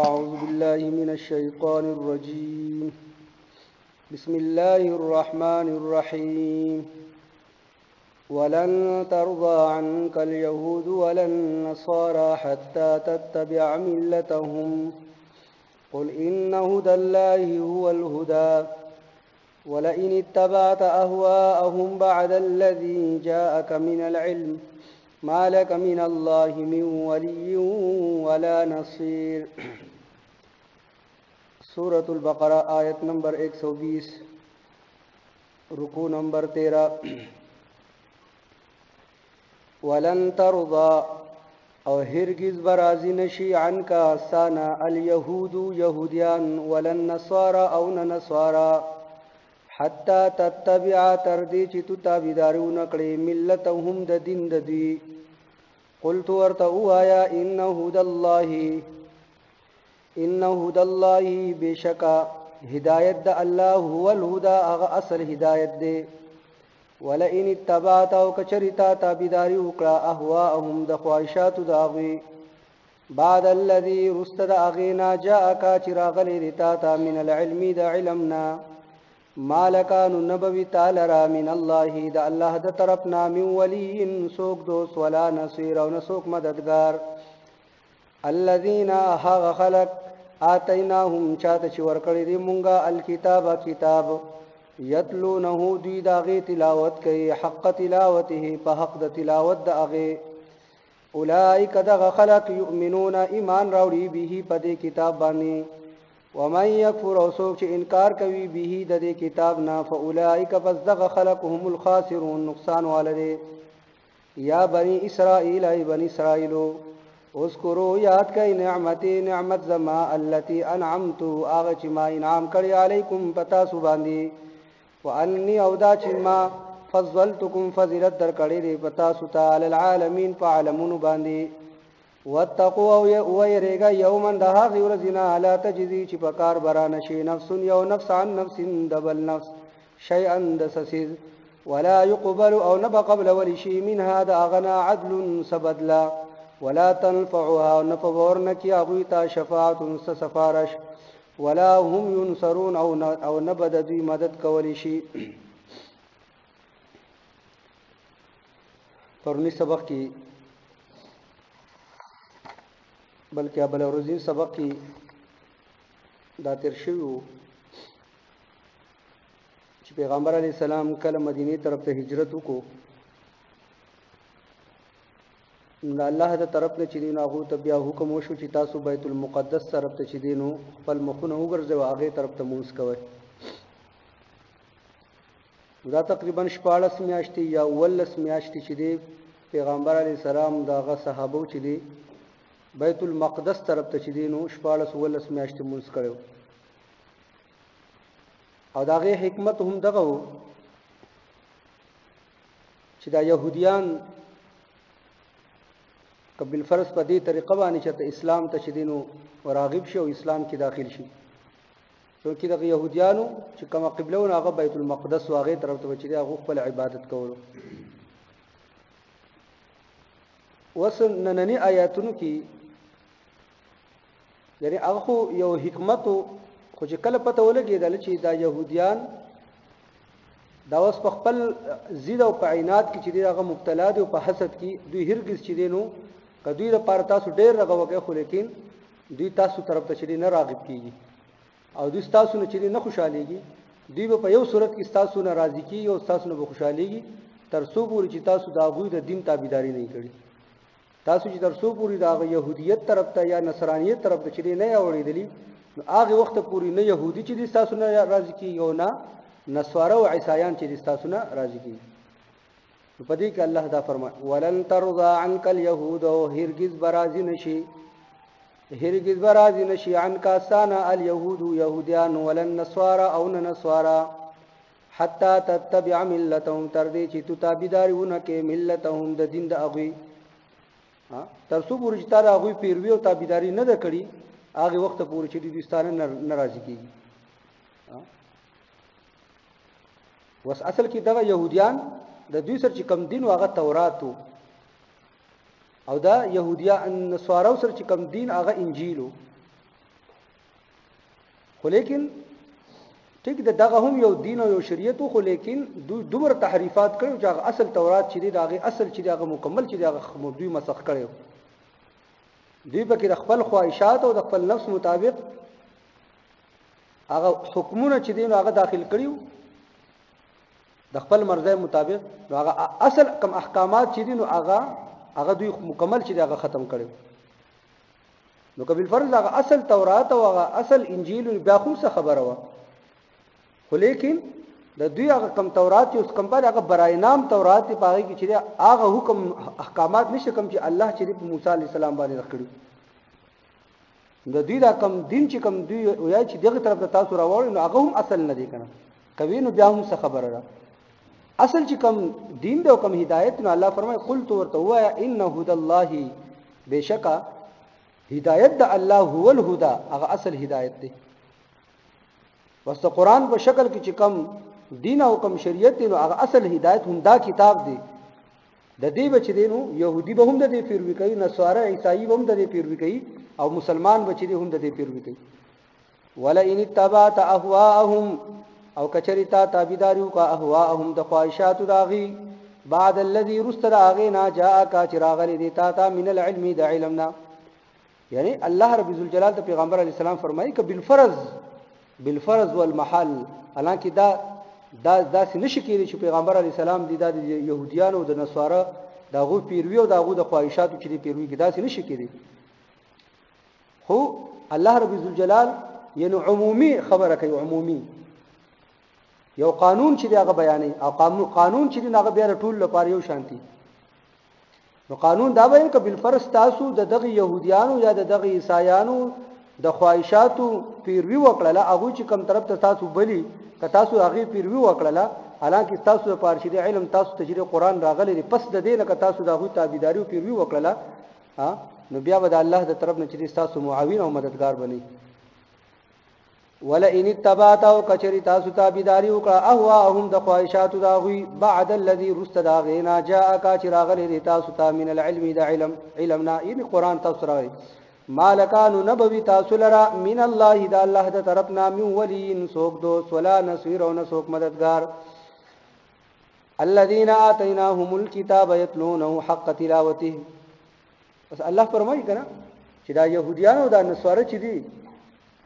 أعوذ بالله من الشيطان الرجيم. بسم الله الرحمن الرحيم. ولن ترضى عنك اليهود ولا النصارى حتى تتبع ملتهم قل إن هدى الله هو الهدى ولئن اتبعت أهواءهم بعد الذي جاءك من العلم ما لك من الله من ولي ولا نصير. سورة البقرہ آیت نمبر 120 رکوع نمبر 13. ولن ترضى او هرگز برازی نشی عنکا سانا الیهود یهودیان ولن نصارى او نصارى حتی تتبع تردی چی تو تابیداریو نکڑی ملتهم د دین د دوی. قلت ورتو آیا ان هدى الله بشکا هدایت د الله هو الهدى اغا اصل هدایت دے. ولئن اتبعت او کچریتا تابیداری وکړه اهواءهم د خواهشات د اغوی بعد الذي رستد اغینا جاءک چراغلی رتا تا من العلم د علمنا مالک نبوی تعالی من الله د الله د طرفنا من ولی سوک دوست ولا نصير او نسوک مددگار. الذين هاغ خلق آتیناهم چاته چې ورکړی دی مونږه الکتاب کتاب یتلونه دوی د هغې تلاوت کوي حق تلاوته په حق د تلاوت د هغې. اولئک دغه خلق یؤمنون ایمان راوړي به په دې کتاب باندې ومن یکفر او څوک چې انکار کوي به د دې کتاب نه فاولئک پس دغه خلق هم الخاسرون نقصان والده. یا بنی اسرائیل ای بنی اسرائیلو اذکروا یاد کئی نعمتی نعمت زما التي انعمتو آغا چی ما انعام کری علیکم پتا سو باندی وانی او دا چی ما فضلتکم فضلت در کری دی پتا سو تا علی العالمین پا عالمون باندی. واتقوا ویریگا یومن دا حاغی ورزینا لا تجزی چی پکار برانشی نفس یو نفس عن نفس دبل نفس شیئا دسسیز ولا يقبل او نبا قبل ولشی منها دا اغنا عدل سبدلا ولا تنفعها نفور نکی اغویتا شفاعت سفارش ولا هم ينصرون او نبد دوی مدد کولی شي. پرونی سبق کی بلکہ ابل روزین سبق کی دا تیر شوی چې پیغمبر علیہ السلام کله مدینه طرف ته هجرت وکړو نو الله د طرف نه چې دین هغه ته بیا حکم وشو چې تاسو بیت المقدس طرف ته چې دینو خپل مخونه وګرځو هغه طرف ته مونږ کوي. دا تقریبا 14 میاشتې یا 19 میاشتې چې دی پیغمبر علی السلام داغه صحابه چې دی بیت المقدس طرف ته چې دینو 14 19 میاشتې مونږ کړو او داغه حکمت هم دغه وو چې دا يهوديان قبل فرض په دې طریقه باندې چې اسلام ته شدینو وراغب شي او اسلام کې داخل شي. نو کې د يهوديانو چې کومه قبلهونه هغه بیت المقدس واغې طرف ته چې هغه خپل عبادت کولو. وسنننی آیاتونو کې یعنی هغه یو حکمت خو چې کله پته ولګېدل چې دا يهوديان دا اوس په خپل زید او په عینات کې چې هغه مبتلا دي او په حسد کې دوی هرگز چې دینو کدوې د پاره تاسو ډېر رغوکه خو لیکن دوی تاسو طرف ته چې نه راغب کیږي او دوی تاسو نه چې نه خوشاليږي دوی په یو صورت کې تاسو نه راضي کیږي او تاسو نه خوشاليږي تر څو پورې چې تاسو دا غوي د دین تابعداري نه کړی. تاسو چې تر څو پورې دا يهوديت طرف ته یا نصرانيت طرف ته چې نه اوریدلی نو هغه وخت پورې نه يهودي چې تاسو نه راضي کیږي او نه نصارا او عیسایان چې تاسو نه راضي کیږي. په دې کې الله دا فرمایي ولن ترضى عنك اليهود هرگز برازي نشي عنك سانا اليهود يهوديان ولن نصارى او نصارى حتى تتبع ملتهم تردي چې تو تابعدارونه کې ملتهم د دین د اغوي تر څو پورې چې تر اغوي پیروي او تابعداري نه کړي هغه وخت پورې چې دوی ستانه ناراضي کیږي. وس اصل کې دغه يهوديان د دوی سره چې کم دین واغه تورات او دا يهوديان نصارو سره چې کم دین هغه انجیل خو لیکن ټیک دغه هم یو دین او یو شریعت خو لیکن دومره تحریفات کړو چې هغه اصل تورات چې دی هغه اصل چې هغه مکمل چې هغه دوی مسخ کړو دوی به کې د خپل خواهشات او د خپل نفس مطابق هغه حکمونه چې دین هغه داخل کړیو د خپل مرزه مطابق هغه اصل کم احکامات چې دین هغه دوی مکمل چې هغه ختم کړو نو کبل فرض هغه اصل تورات او هغه اصل انجیل بیا خو څه خبره و خو لیکن د دوی هغه کم تورات او کم پر هغه برای نام تورات په هغه کې چې هغه حکم احکامات نشه کم چې الله چې په موسی عليه السلام باندې راکړي د دوی دا کم دین چې کم دوی وایي چې دغه طرف ته تاسو راوړل نو هغه هم اصل نه دی کنه کوي نو بیا هم څه خبره را اصل چې کم دین دی او کم هدایت نو الله فرمایي قلت ورته وایا ان هدى الله بشکا هدایت د الله هو الهدى هغه اصل هدایت دی واسطه قران په شکل کې چې کم دین او کم شریعت نو هغه اصل هدایت هم دا کتاب دی د دې بچ دینو يهودي به هم د دې پیروي کوي نصارا عیسائی به هم د دې پیروي کوي او مسلمان بچ دي هم د دې پیروي کوي ولا ان تبعت اهواهم او کچریتا تابعداریو کا اهواهم د خواهشات داغي بعد الذي رستر اغینا جاءك چراغ لدیتا تا من العلم د علمنا یعنی الله رب ذوالجلال ته پیغمبر علی السلام فرمایي ک بالفرض والمحل حالانکه دا نشي کېږي چې پیغمبر علی السلام د يهوديانو او د نصارا دغه پیروي او دغه د خواهشاتو چې پیروي کې دا نشي کېږي خو الله رب ذوالجلال یعنی عمومي خبره کوي عمومي یو قانون چې دغه بیانې او قانون چې دغه بیا ټول لپاره یو شانتي نو قانون دا وایي ک بالفرض تاسو دغه يهوديانو یا دغه عیسایانو د خواهشاتو پیروي وکړه هغه چې کوم طرف ته تاسو بلی که تاسو هغه پیروي وکړه حالانکه تاسو په پارشي علم تاسو تجربه قران راغلي پس د دې نه که تاسو دغه تابعداري او پیروي وکړه نو بیا به د الله د طرف نه چې تاسو معاون او مددگار بنئ ولا ان تبعت او کچری تاسو تابعداري وکړه اهواهم د خواهشاتو داغوي بعد الذي رستداغینا جاءك چراغلی تاسو ته من العلم د علمنا ان قران تاسو راغلی مالکانو نبوی تاسو لرا من الله د الله د طرفنا من ولی سوک دوست ولا نصير او نسوک مددگار الذين آتيناهم الكتاب يتلونه حق تلاوته بس الله فرمایي کنه چې دا يهوديانو دا نصارا چې دي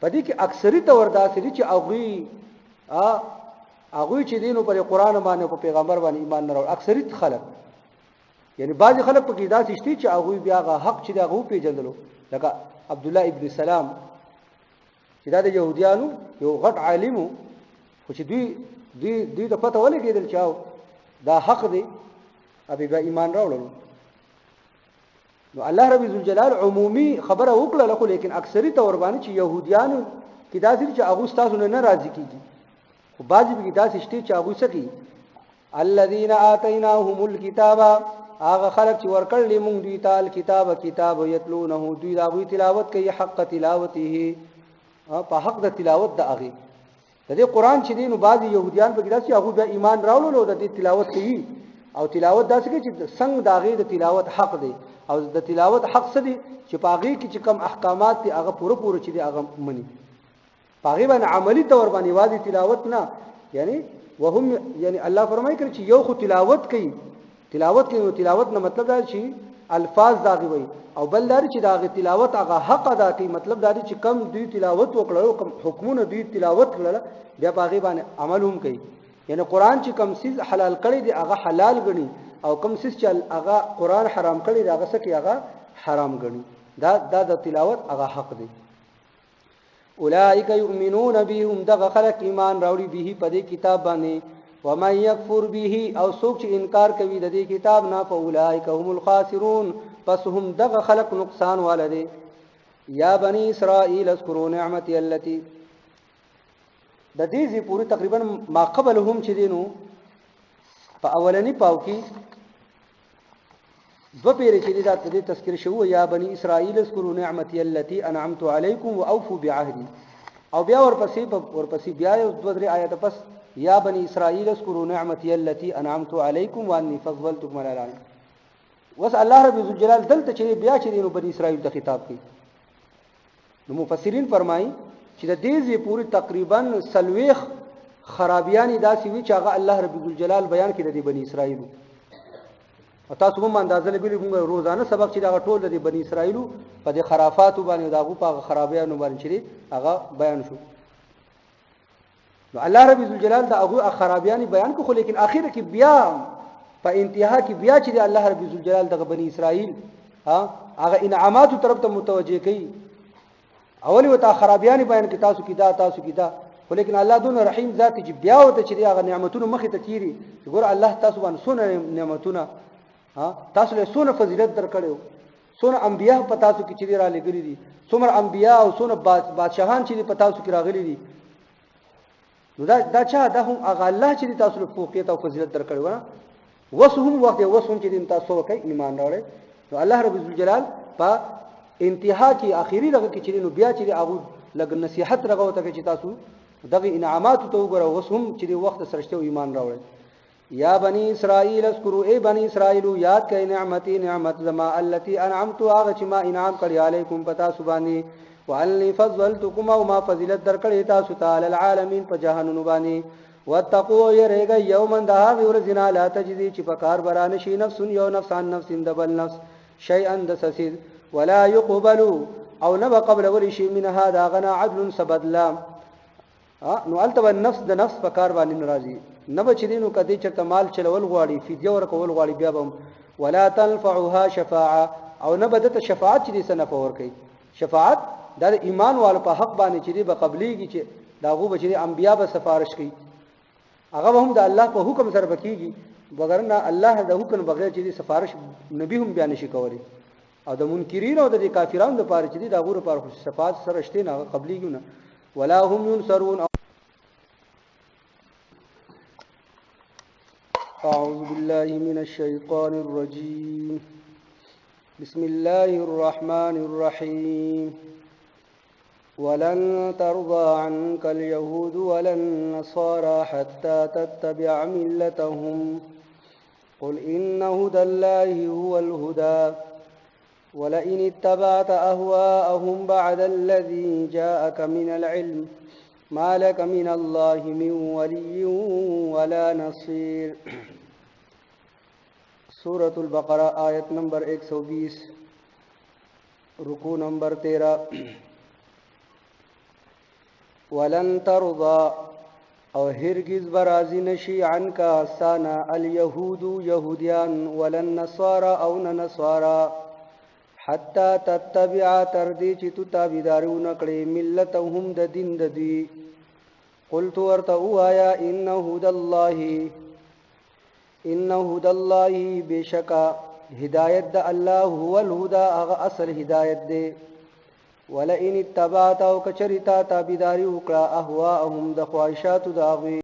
پدې کې اکثریت ورداسري چې هغه چې دینو پر قران باندې او پیغمبر باندې ایمان نه راوړ اکثریت خلک یعنی بعض خلک په کې دا شتي چې هغه بیا حق چې دا هغه پیژندلو لکه عبد الله ابن سلام چې دا د يهوديانو یو غټ عالم خو چې دوی د پته ولې کېدل چې دا حق دی ابي با ایمان راوړل نو الله رب ذوالجلال عمومي خبره وکړه خو لیکن اکثریت اور باندې چې يهوديانو کې دا چې هغه تاسو نه ناراضي کیږي خو بعضی به دا شتي چې هغه سکی الذين آتيناهم الكتاب هغه خلک چې ورکړل موږ دوی ته کتاب یتلونه دوی دا غوي تلاوت کوي حق تلاوته په حق د تلاوت د هغه د دې قران چې دین او بعض يهوديان په کې داسې هغه به ایمان راوړل او د دې تلاوت کوي او تلاوت داسې کوي چې څنګه د هغه د تلاوت حق دی او د تلاوت حق څه دی چې په هغه کې چې کم احکامات دي هغه پوره چې دي هغه مني په هغه باندې عملی تور باندې واضح تلاوت نه یعنی وهم یعنی الله فرمایي کړي چې یو خو تلاوت کوي تلاوت نه مطلب دا چې الفاظ داغي وي او بل دا چې داغي تلاوت هغه حق ادا کوي مطلب دا چې کم دوی تلاوت وکړو کم حکمونه دوی تلاوت کړل بیا باغی باندې عمل هم کوي یعنی قران چې کم سیز حلال کړی دی هغه حلال غني او کم سیز چې هغه قران حرام کړی دی هغه څه کې هغه حرام غني دا د تلاوت هغه حق دی اولئک یؤمنون به هم دغه خلق ایمان راوړي به په دې کتاب باندې ومن يكفر به او څوک چې انکار کوي د دې کتاب نه فاولئک هم الخاسرون پس هم دغه خلق نقصان والده یا بني اسرائيل اذكروا نعمتي التي د دې زی پوری تقریبا ما قبلهم چې دینو په اولنی پاو کې دو پیری چې دا د تذکر شو یا بني اسرائيل اذكروا نعمتي التي انعمت عليكم واوفوا بعهدي او بیا ورپسې بیا یو دوه درې آیات پس یا بني اسرائيل اذكروا نعمتي التي انعمت عليكم واني فضلتكم على العالمين وس الله رب الجلال دلته چې بیا چې نو بني اسرائيل ته خطاب کوي نو مفسرین فرمایي چې د دې زی پوری تقریبا سلويخ خرابيان داسې وی چې هغه الله رب الجلال بیان کړي د بنی اسرائیل. تاسو هم اندازه لګولې موږ روزانه سبق چې دا ټول د بنی اسرائیل په د خرافات باندې داغو په خرابيانو باندې چې هغه بیان شو. نو الله رب الجلال دا هغه خرابيان بیان کو، خو لیکن اخر کې بیا په انتها کې بیا چې الله رب الجلال د بنی اسرائیل هغه انعامات طرف ته متوجه کړي. اولی وتا خرابيان بیان کې تاسو کې دا تاسو کې دا، ولیکن الله دون رحیم ذات چې بیا وته چې هغه نعمتونو مخې ته تیری ګور الله تاسو باندې سونه نعمتونه تاسو له سونه فضیلت درکړو، سونه انبیا په تاسو کې چې را لګري دي، څومره انبیا او سونه بادشاہان چې په تاسو کې راغلي دي. نو دا چا دا هم هغه الله چې تاسو له فوقیت او فضیلت درکړو نه وسهم وخت وسهم چې تاسو وکي ایمان راوړي. نو الله رب الجلال په انتها کې اخیری دغه کې چې نو بیا چې هغه لګ نصيحت راغوته چې تاسو دغه انعامات ته وګورئ وسهم چې وخت سرشته ایمان راوړي. یا بنی اسرائیل اذکروا ای بنی اسرائیل یاد کړئ نعمتي نعمت زما التي انعمت هغه چې ما انعام کړی علیکم پتا سبحانه وانی فضلتکم او ما فضیلت درکړی تاسو تعالی العالمین په جهانونو باندې. واتقوا يرغ يوما ده ورزنا لا تجزي چې پکار برانه شي نفس یو نفس عن نفس دبل نفس شيئا دسسید ولا يقبل او نبا قبل ول شي من هذا غنا عدل سبدلا. نو التو النفس د نفس پکار باندې ناراضي نبا چې دینو کدی چې مال چلول غواړي فدیه ورکول غواړي بیا بم ولا تنفعها شفاعه او نبا د شفاعت چې سنه پور کوي. شفاعت د ایمان والو په حق باندې چې به قبليږي چې داغو بچي انبیا به سفارش کوي هغه هم د الله په حکم سره بکیږي، بغیر نه الله د حکم بغیر چې سفارش نبی هم بیان شي کوي. او د منکرین او د کافرانو د پاره چې دا غوړ پر صفات سره شته نه قبليږي نه ولا هم ينصرون. اعوذ بالله من الشيطان الرجيم بسم الله الرحمن الرحيم ولن ترضى عنك اليهود ولا النصارى حتى تتبع ملتهم قل إن هدى الله هو الهدى ولئن اتبعت أهواءهم بعد الذي جاءك من العلم ما لك من الله من ولي ولا نصير. سورة البقرہ آیت نمبر 120 رکوع نمبر 13. ولن ترضى او هرگز برازی نشی عنکا سانا اليهود یهودیان ولن نصارى او نصارى حتى تتبع تردی چی تو تابیداریو نکڑی ملتهم د دین د دی. قلت ورتو آیا ان هدى الله بشکا هدایت د الله هو الهدى اغا اصل هدایت دی. ولئن اتبعت او کچریتا تابیداری وکړه اهواهم د خواهشات د هغوی